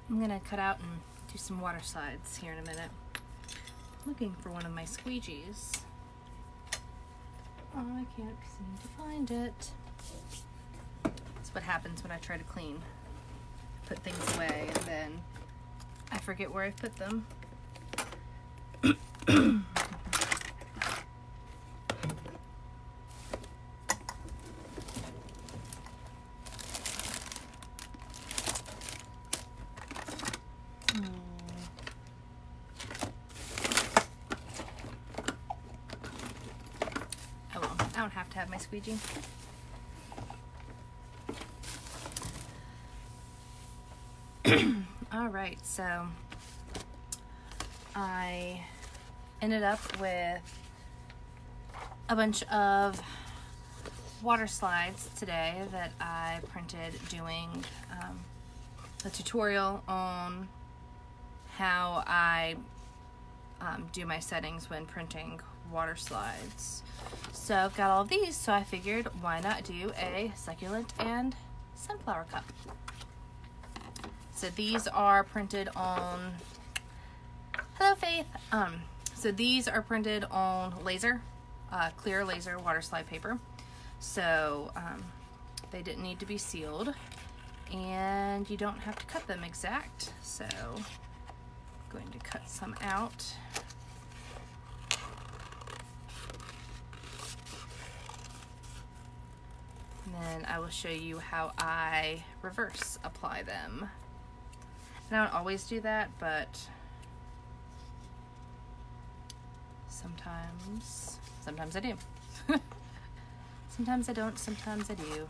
I'm gonna cut out and do some water slides here in a minute. I'm looking for one of my squeegees. Oh, I can't seem to find it. That's what happens when I try to clean. Put things away and then I forget where I put them. Oh well, I don't have to have my squeegee. Alright, so I ended up with a bunch of water slides today that I printed doing a tutorial on how I do my settings when printing water slides. So I've got all of these, so I figured why not do a succulent and sunflower cup. So these are printed on, hello Faith. So these are printed on laser, clear laser water slide paper. So they didn't need to be sealed and you don't have to cut them exact. So I'm going to cut some out. And then I will show you how I reverse apply them. And I don't always do that, but sometimes I do. Sometimes I don't, sometimes I do.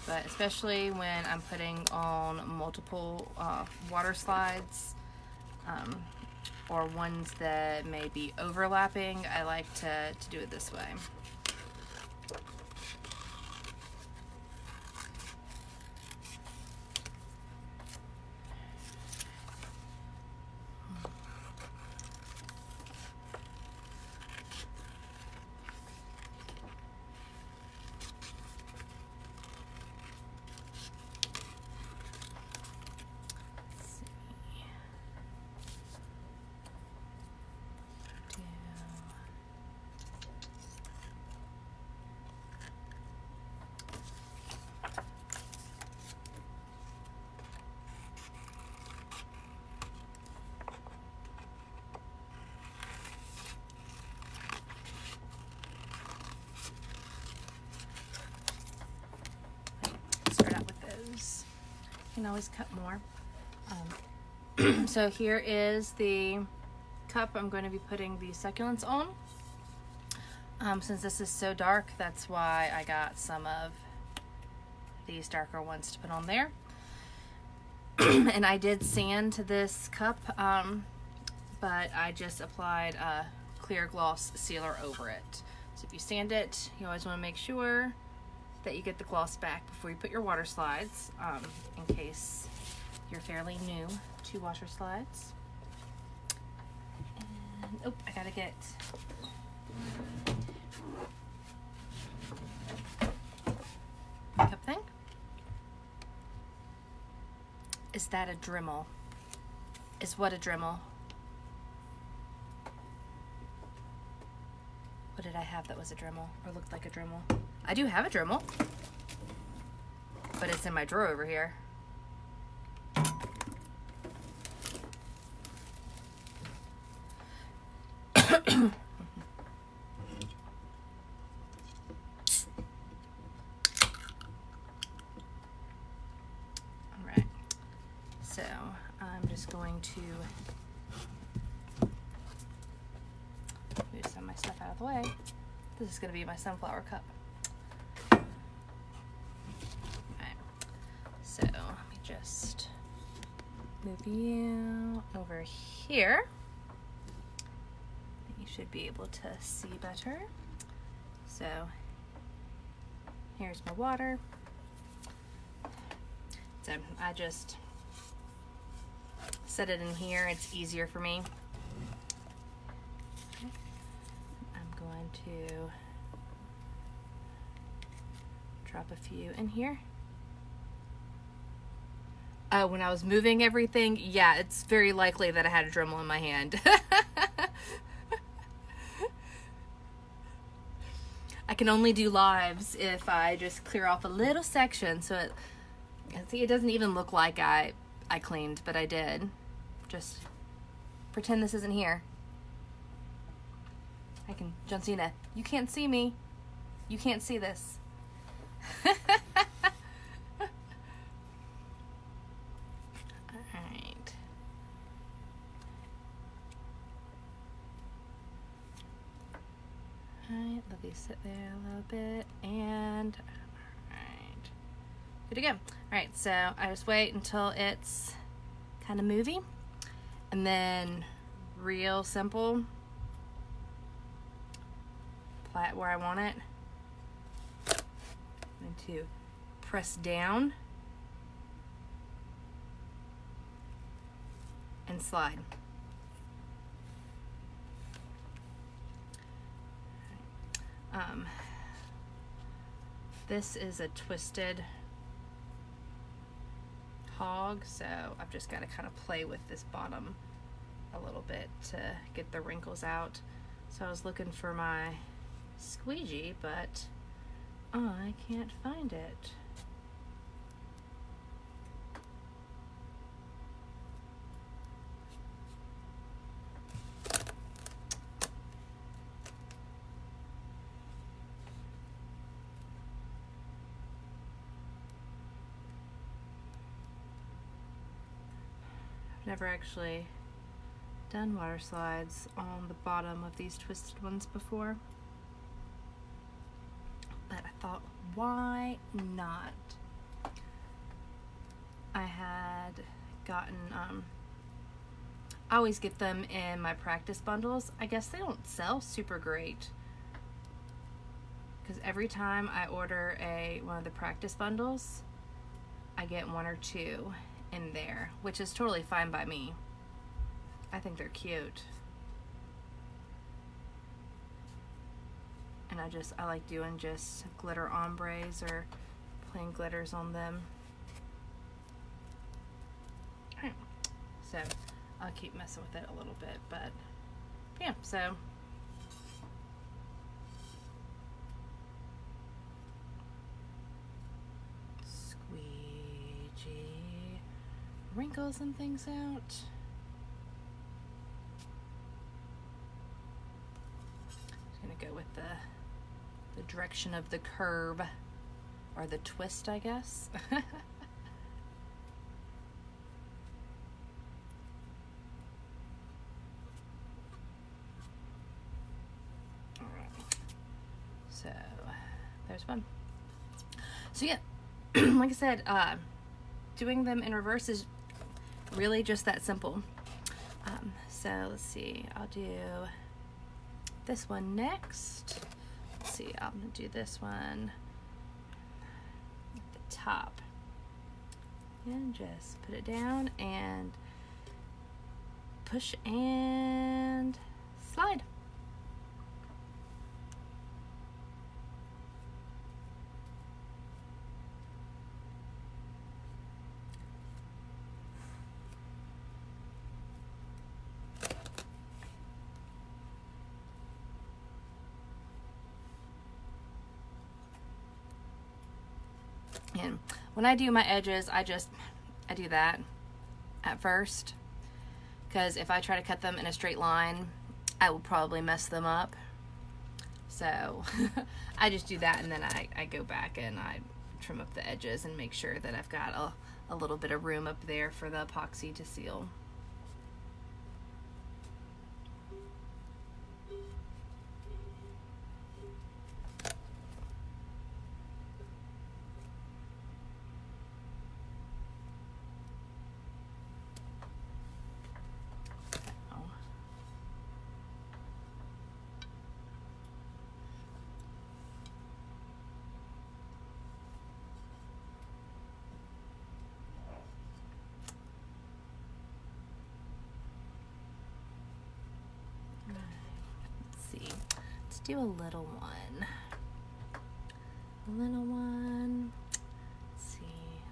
But especially when I'm putting on multiple water slides or ones that may be overlapping, I like to do it this way. Start out with those. You can always cut more. So here is the cup I'm going to be putting the succulents on. Since this is so dark, that's why I got some of these darker ones to put on there. And I did sand this cup, but I just applied a clear gloss sealer over it. So if you sand it, you always want to make sure that you get the gloss back before you put your water slides, in case you're fairly new to water slides. And, oh, I gotta get cup thing. Is that a Dremel? Is what a Dremel? What did I have that was a Dremel or looked like a Dremel? I do have a Dremel, but it's in my drawer over here. Alright, so I'm just going to move some of my stuff out of the way. This is going to be my sunflower cup. Alright, so let me just move you over here. You should be able to see better. So here's my water. So I just set it in here. It's easier for me. I'm going to drop a few in here. When I was moving everything, yeah, it's very likely that I had a Dremel in my hand. I can only do lives if I just clear off a little section, so see, it doesn't even look like I cleaned, but I did. Just pretend this isn't here. John Cena, you can't see me. You can't see this. Alright. Alright, let these sit there a little bit, and alright. Good to go. Alright, so I just wait until it's kind of moving, and then real simple, apply it where I want it. I'm going to press down and slide. This is a twisted hog, so I've just got to kind of play with this bottom a little bit to get the wrinkles out. So I was looking for my squeegee, but I can't find it. I've never actually done water slides on the bottom of these twisted ones before, but I thought, why not? I had gotten, I always get them in my practice bundles. I guess they don't sell super great, because every time I order one of the practice bundles, I get one or two in there, which is totally fine by me. I think they're cute. And I like doing just glitter ombres or plain glitters on them. Alright, so I'll keep messing with it a little bit, but yeah, so squeegee wrinkles and things out. Go with the direction of the curve, or the twist, I guess. Alright, so there's one. So yeah, like I said, doing them in reverse is really just that simple. So let's see, I'll do this one next. Let's see, I'm gonna do this one at the top, and just put it down and push and slide. And when I do my edges, I do that at first, because if I try to cut them in a straight line, I will probably mess them up. So I just do that, and then I go back and I trim up the edges and make sure that I've got a little bit of room up there for the epoxy to seal. Do a little one. Let's see,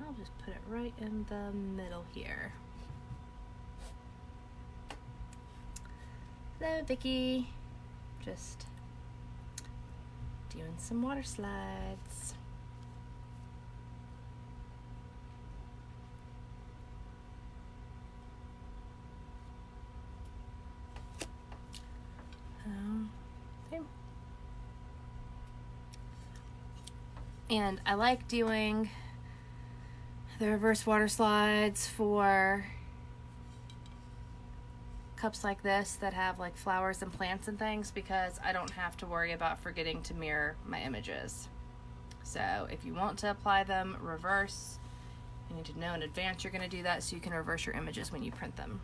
I'll just put it right in the middle here. Hello, Vicky. Just doing some water slides. Okay. And I like doing the reverse water slides for cups like this that have like flowers and plants and things, because I don't have to worry about forgetting to mirror my images. So if you want to apply them reverse, you need to know in advance you're going to do that so you can reverse your images when you print them.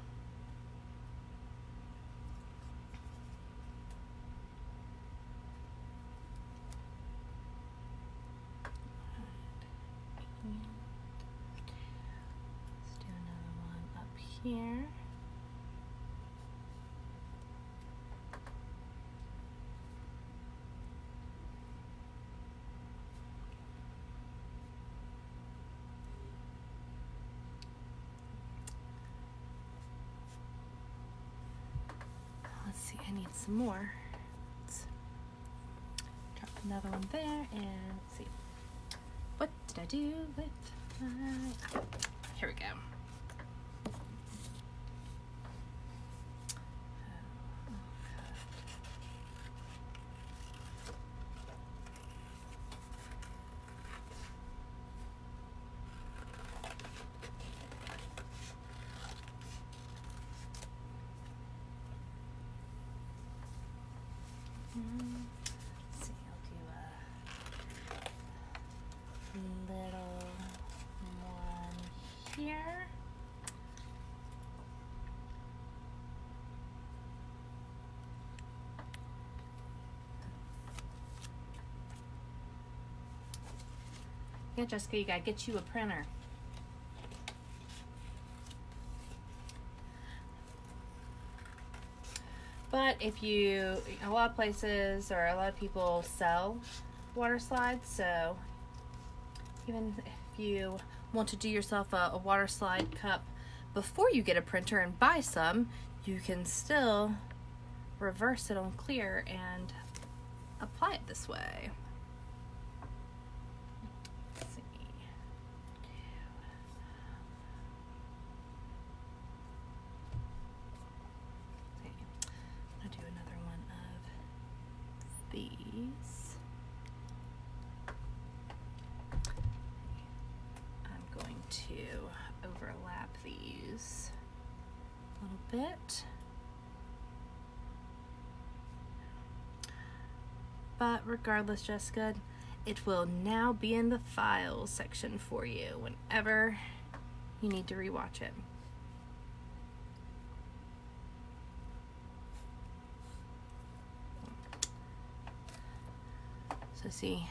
Let's do another one up here. Let's see, I need some more. Let's drop another one there, and let's see. What did I do with my... Oh, here we go. Let's see, I'll do a little one here. Yeah, Jessica, you gotta get you a printer. But if you, a lot of places or a lot of people sell water slides, so even if you want to do yourself a water slide cup before you get a printer and buy some, you can still reverse it on clear and apply it this way. Let's see. I'll do another one of these. I'm going to overlap these a little bit. But regardless, Jessica, it will now be in the files section for you whenever you need to rewatch it. So see,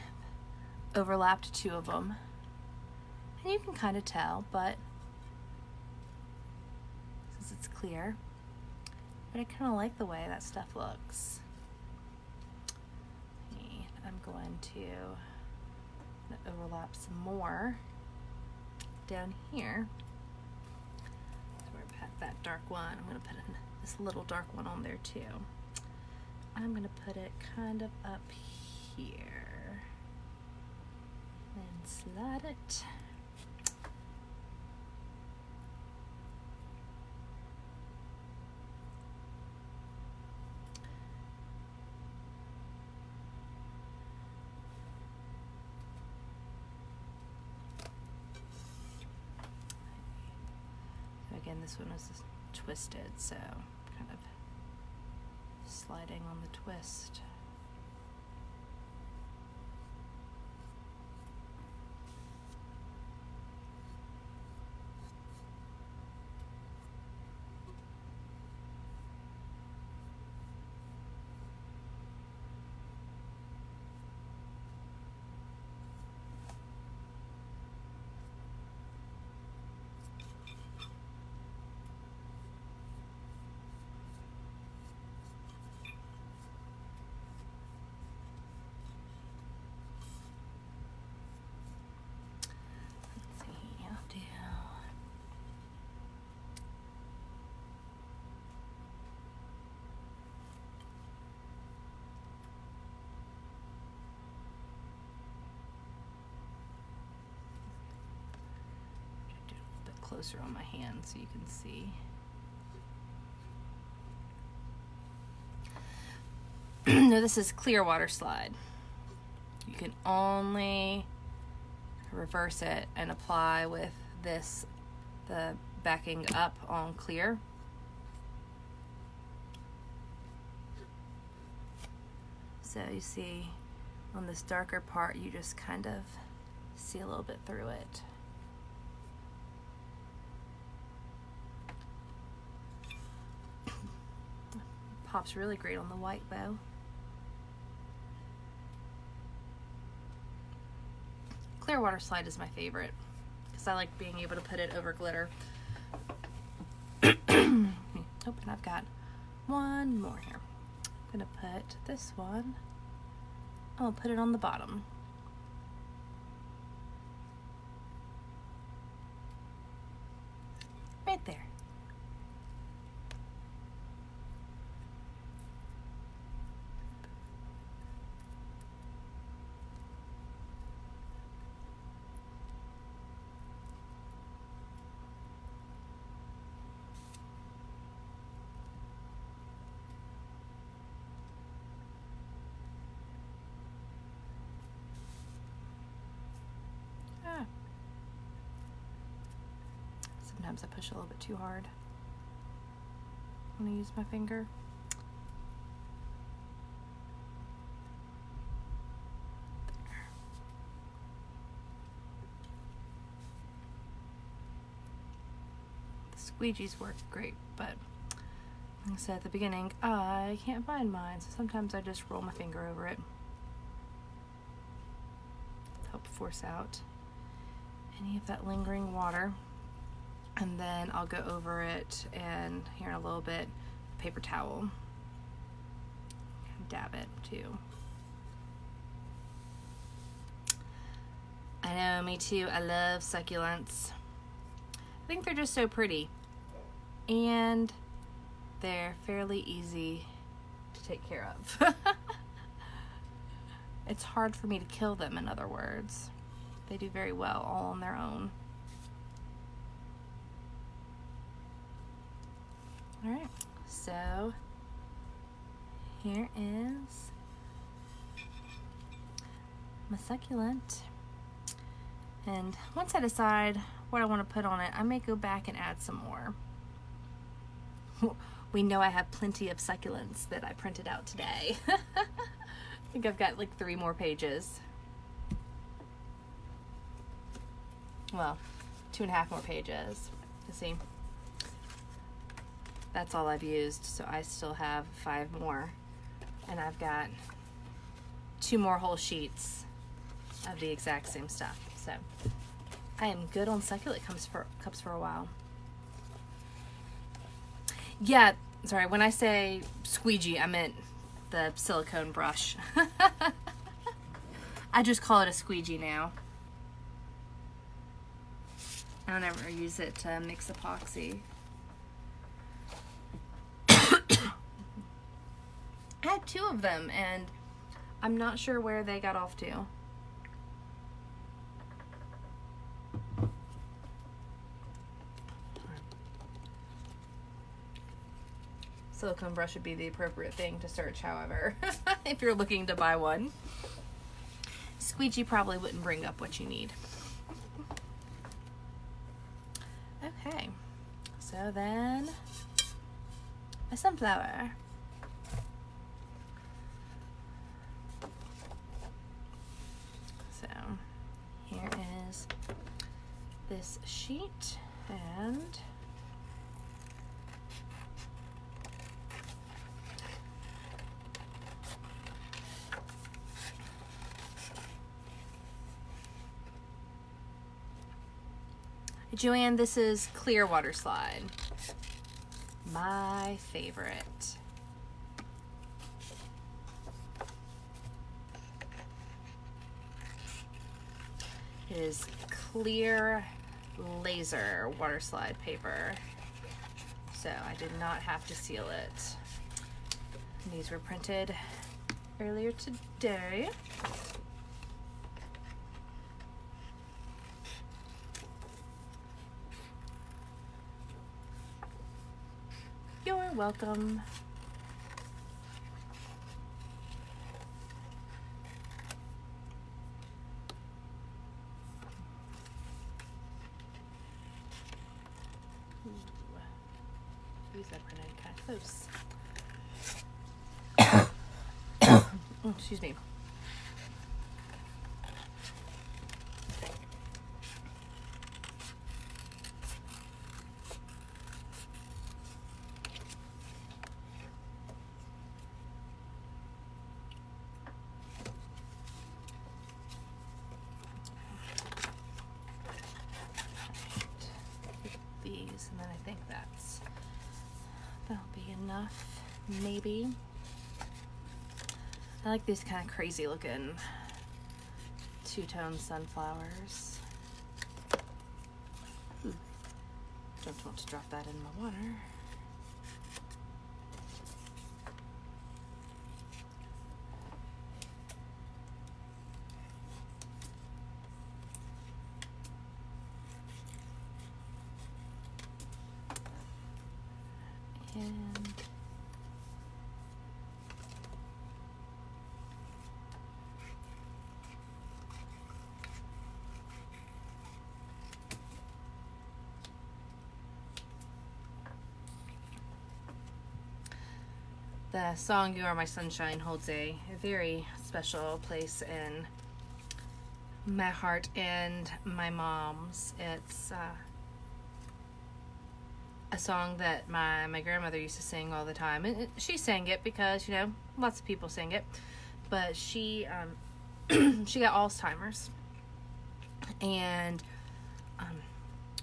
overlapped two of them. And you can kind of tell, but since it's clear, but I kind of like the way that stuff looks. I'm going to overlap some more down here. So we're at that dark one. I'm going to put this little dark one on there too. I'm going to put it kind of up here and slide it. Again, this one is twisted, so kind of sliding on the twist. closer on my hand so you can see. No, this is clear water slide. You can only reverse it and apply with this, the backing up on clear. So you see on this darker part, you just kind of see a little bit through it. Pops really great on the white though. Clear water slide is my favorite because I like being able to put it over glitter. Oh, and I've got one more here. I'm gonna put this one, I'll put it on the bottom. Right there. Sometimes I push a little bit too hard. I'm gonna use my finger. There. The squeegees work great, but like I said at the beginning, I can't find mine, so sometimes I just roll my finger over it to help force out any of that lingering water. And then I'll go over it, and here in a little bit, paper towel. Dab it too. I know, me too. I love succulents. I think they're just so pretty. And they're fairly easy to take care of. It's hard for me to kill them, in other words. They do very well all on their own. All right, so here is my succulent. And once I decide what I want to put on it, I may go back and add some more. We know I have plenty of succulents that I printed out today. I think I've got like 3 more pages. Well, 2.5 more pages. Let's see. That's all I've used, so I still have 5 more. And I've got 2 more whole sheets of the exact same stuff. So I am good on succulent cups for a while. Yeah, sorry, when I say squeegee, I meant the silicone brush. I just call it a squeegee now. I don't ever use it to mix epoxy. I had 2 of them, and I'm not sure where they got off to. Silicone brush would be the appropriate thing to search, however, if you're looking to buy one. Squeegee probably wouldn't bring up what you need. Okay, so then a sunflower. So here is this sheet, and Joanne, this is clear water slide. My favorite. It is clear laser water slide paper. So I did not have to seal it. These were printed earlier today. You're welcome. These are printed kind of close. Oh, excuse me. These, and then I think that'll be enough, maybe. I like these kind of crazy looking two-tone sunflowers. Ooh, don't want to drop that in my water. And the song "You Are My Sunshine" holds a very special place in my heart and my mom's. It's a song that my grandmother used to sing all the time, and she sang it because, you know, lots of people sing it, but she she got Alzheimer's, and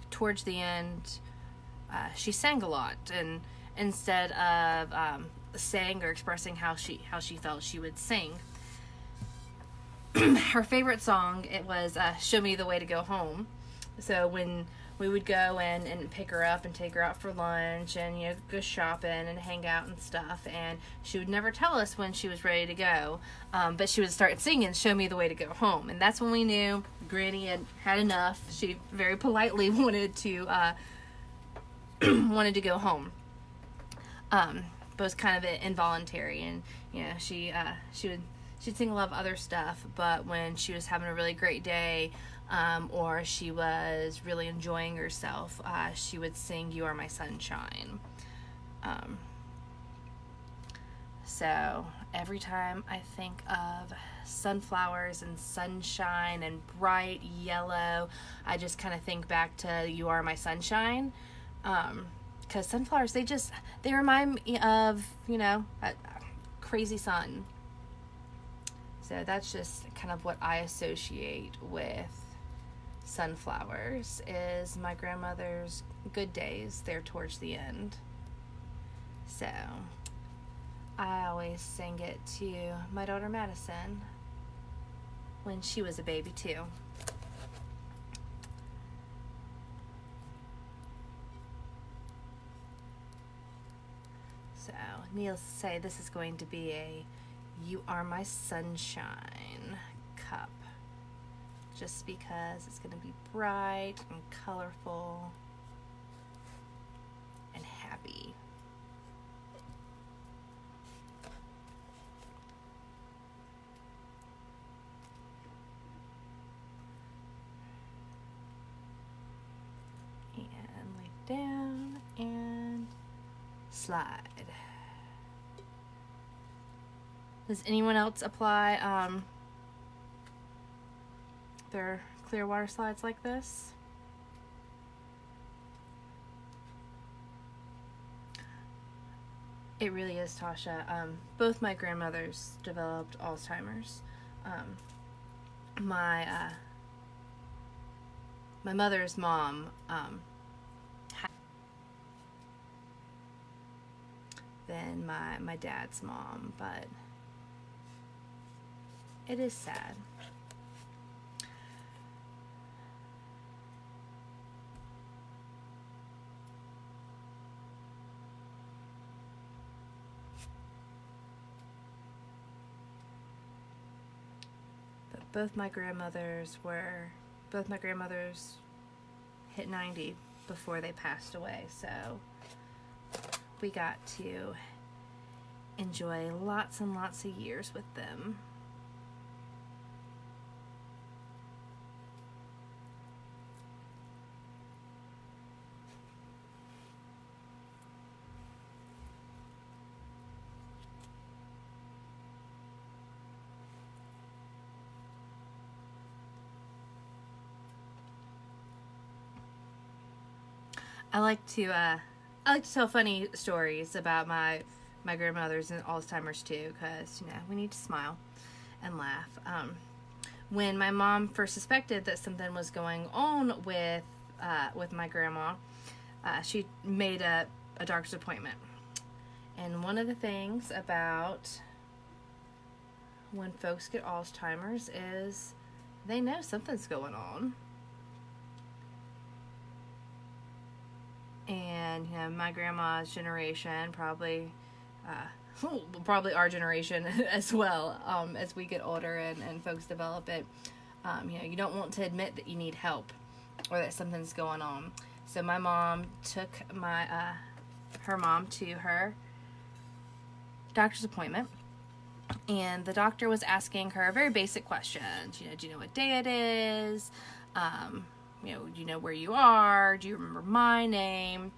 towards the end she sang a lot, and instead of saying or expressing how she felt, she would sing. Her favorite song, it was "Show Me the Way to Go Home." So when we would go in and pick her up and take her out for lunch and, you know, go shopping and hang out and stuff, and she would never tell us when she was ready to go, but she would start singing "Show Me the Way to Go Home," and that's when we knew Granny had enough. She very politely wanted to wanted to go home, but it was kind of involuntary, and, you know, she'd sing a lot of other stuff, but when she was having a really great day, or she was really enjoying herself, she would sing "You Are My Sunshine." So every time I think of sunflowers and sunshine and bright yellow, I just kind of think back to "You Are My Sunshine," because sunflowers, they remind me of, you know, a crazy sun. So that's just kind of what I associate with sunflowers, is my grandmother's good days there towards the end. So I always sang it to my daughter Madison when she was a baby too. So needless to say, this is going to be a "You Are My Sunshine" cup, just because it's going to be bright and colorful and happy. And lay down and slide. Does anyone else apply their clear water slides like this? It really is, Tasha. Both my grandmothers developed Alzheimer's. My mother's mom than my dad's mom, but it is sad. But both my grandmothers hit 90 before they passed away, so we got to enjoy lots and lots of years with them. I like to tell funny stories about my grandmother's and Alzheimer's too, because we need to smile and laugh. When my mom first suspected that something was going on with my grandma, she made a doctor's appointment. And one of the things about when folks get Alzheimer's is they know something's going on. And my grandma's generation, probably our generation as well, as we get older and folks develop it, you don't want to admit that you need help or that something's going on. So my mom took her mom to her doctor's appointment, and the doctor was asking her very basic questions. Do you know what day it is? Do you know where you are? Do you remember my name?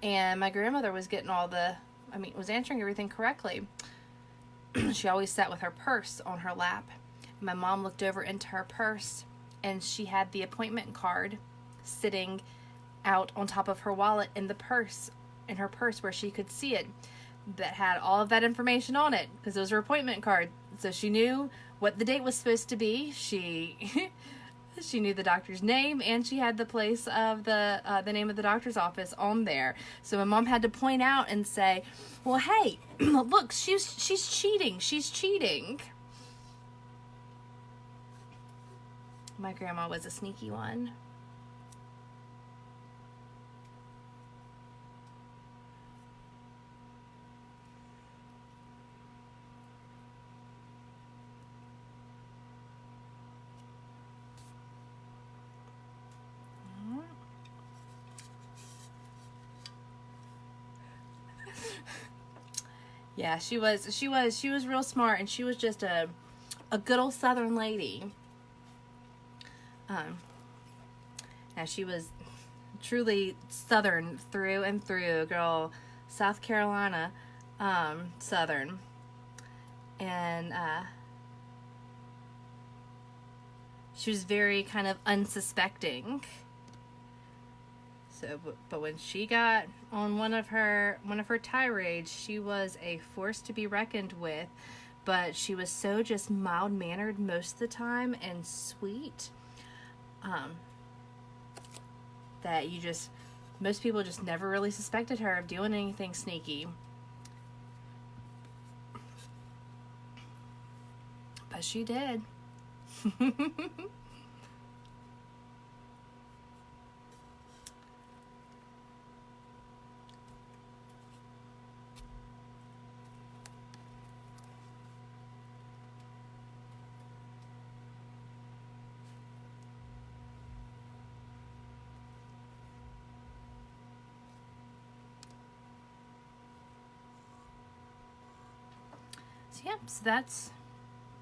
And my grandmother was getting was answering everything correctly. She always sat with her purse on her lap. My mom looked over into her purse, and she had the appointment card sitting out on top of her wallet in her purse where she could see it, that had all of that information on it, because those are appointment cards. So she knew what the date was supposed to be. She knew the doctor's name, and she had the place of the name of the doctor's office on there. So my mom had to point out and say, well, hey, look, she's cheating. She's cheating. My grandma was a sneaky one. Yeah, she was real smart, and she was just a good old Southern lady. Now she was truly Southern through and through, girl, South Carolina, Southern, and she was very kind of unsuspecting. So, but when she got on one of her tirades, she was a force to be reckoned with. But she was so just mild-mannered most of the time and sweet, that most people just never really suspected her of doing anything sneaky. But she did. So that's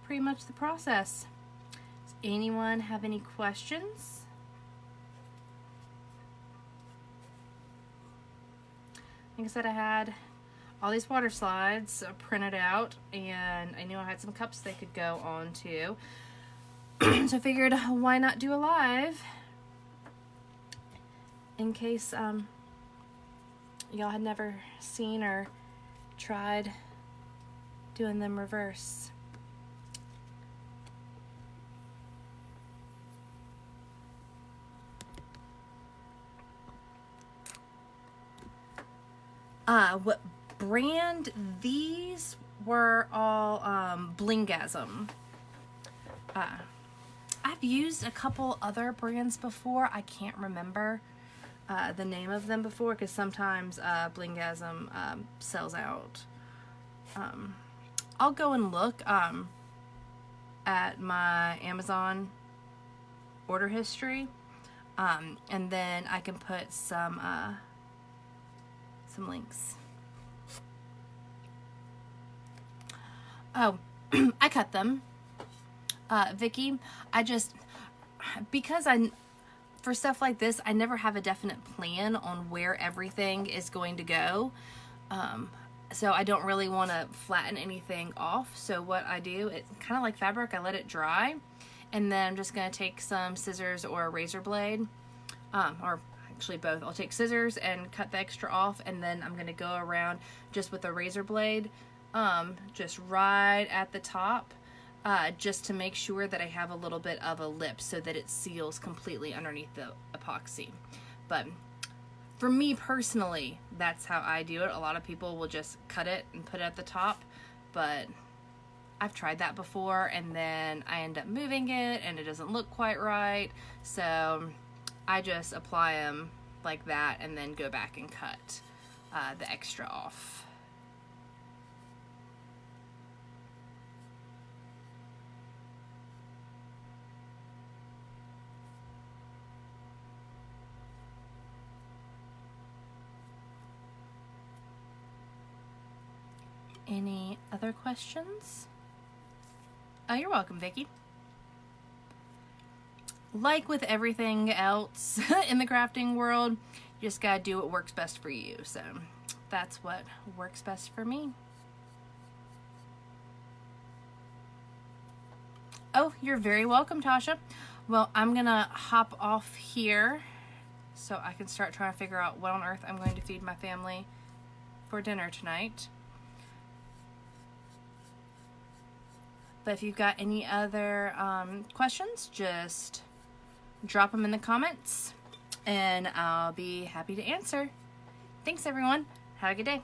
pretty much the process. Does anyone have any questions? Like I said, I had all these water slides printed out, and I knew I had some cups they could go on to. So I figured, why not do a live in case y'all had never seen or tried doing them reverse. What brand? These were all Blingasm. I've used a couple other brands before. I can't remember the name of them before, because sometimes Blingasm sells out. I'll go and look at my Amazon order history, and then I can put some links. Oh, I cut them. Vicky, because for stuff like this, I never have a definite plan on where everything is going to go. So I don't really want to flatten anything off. So what I do, it's kind of like fabric, I let it dry. And then I'm just going to take some scissors or a razor blade, or actually both. I'll take scissors and cut the extra off, and then I'm going to go around just with a razor blade, just right at the top, just to make sure that I have a little bit of a lip so that it seals completely underneath the epoxy. But for me personally, that's how I do it. A lot of people will just cut it and put it at the top, but I've tried that before and then I end up moving it and it doesn't look quite right. So I just apply them like that and then go back and cut the extra off. Any other questions? Oh, you're welcome, Vicky. Like with everything else in the crafting world, you just gotta do what works best for you. So that's what works best for me. Oh, you're very welcome, Tasha. Well, I'm gonna hop off here so I can start trying to figure out what on earth I'm going to feed my family for dinner tonight. But if you've got any other questions, just drop them in the comments and I'll be happy to answer. Thanks everyone. Have a good day.